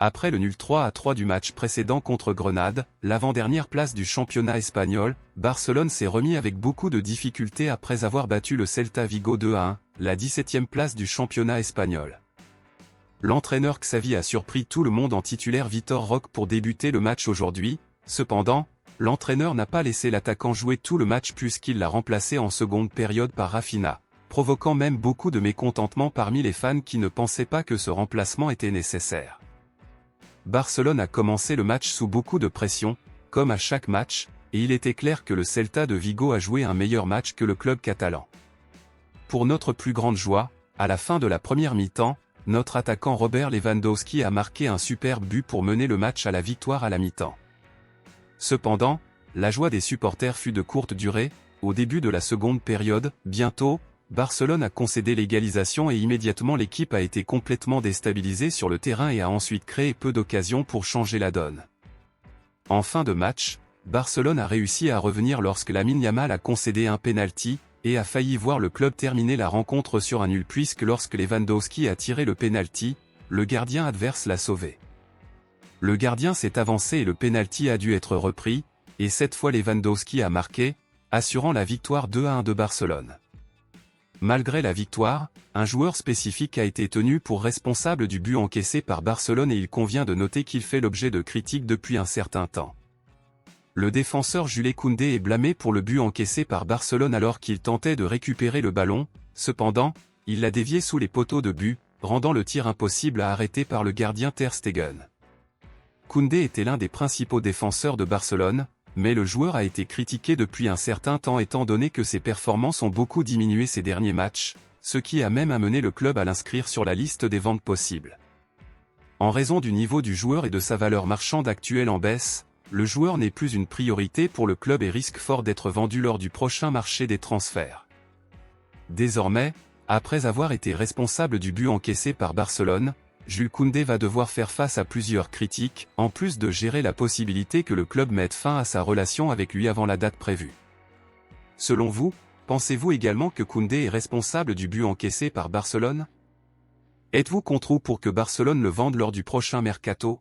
Après le nul 3-3 du match précédent contre Grenade, l'avant-dernière place du championnat espagnol, Barcelone s'est remis avec beaucoup de difficultés après avoir battu le Celta Vigo 2-1, la 17e place du championnat espagnol. L'entraîneur Xavi a surpris tout le monde en titulaire Vitor Roque pour débuter le match aujourd'hui. Cependant, l'entraîneur n'a pas laissé l'attaquant jouer tout le match puisqu'il l'a remplacé en seconde période par Rafinha, provoquant même beaucoup de mécontentement parmi les fans qui ne pensaient pas que ce remplacement était nécessaire. Barcelone a commencé le match sous beaucoup de pression, comme à chaque match, et il était clair que le Celta de Vigo a joué un meilleur match que le club catalan. Pour notre plus grande joie, à la fin de la première mi-temps, notre attaquant Robert Lewandowski a marqué un superbe but pour mener le match à la victoire à la mi-temps. Cependant, la joie des supporters fut de courte durée. Au début de la seconde période, bientôt, Barcelone a concédé l'égalisation et immédiatement l'équipe a été complètement déstabilisée sur le terrain et a ensuite créé peu d'occasions pour changer la donne. En fin de match, Barcelone a réussi à revenir lorsque Lamine Yamal a concédé un penalty, et a failli voir le club terminer la rencontre sur un nul puisque lorsque Lewandowski a tiré le penalty, le gardien adverse l'a sauvé. Le gardien s'est avancé et le penalty a dû être repris, et cette fois Lewandowski a marqué, assurant la victoire 2-1 de Barcelone. Malgré la victoire, un joueur spécifique a été tenu pour responsable du but encaissé par Barcelone et il convient de noter qu'il fait l'objet de critiques depuis un certain temps. Le défenseur Jules Koundé est blâmé pour le but encaissé par Barcelone alors qu'il tentait de récupérer le ballon. Cependant, il l'a dévié sous les poteaux de but, rendant le tir impossible à arrêter par le gardien Ter Stegen. Koundé était l'un des principaux défenseurs de Barcelone, mais le joueur a été critiqué depuis un certain temps étant donné que ses performances ont beaucoup diminué ces derniers matchs, ce qui a même amené le club à l'inscrire sur la liste des ventes possibles. En raison du niveau du joueur et de sa valeur marchande actuelle en baisse, le joueur n'est plus une priorité pour le club et risque fort d'être vendu lors du prochain marché des transferts. Désormais, après avoir été responsable du but encaissé par Barcelone, Jules Koundé va devoir faire face à plusieurs critiques, en plus de gérer la possibilité que le club mette fin à sa relation avec lui avant la date prévue. Selon vous, pensez-vous également que Koundé est responsable du but encaissé par Barcelone? Êtes-vous contre ou pour que Barcelone le vende lors du prochain mercato?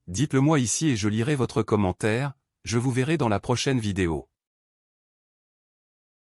Dites-le moi ici et je lirai votre commentaire, je vous verrai dans la prochaine vidéo.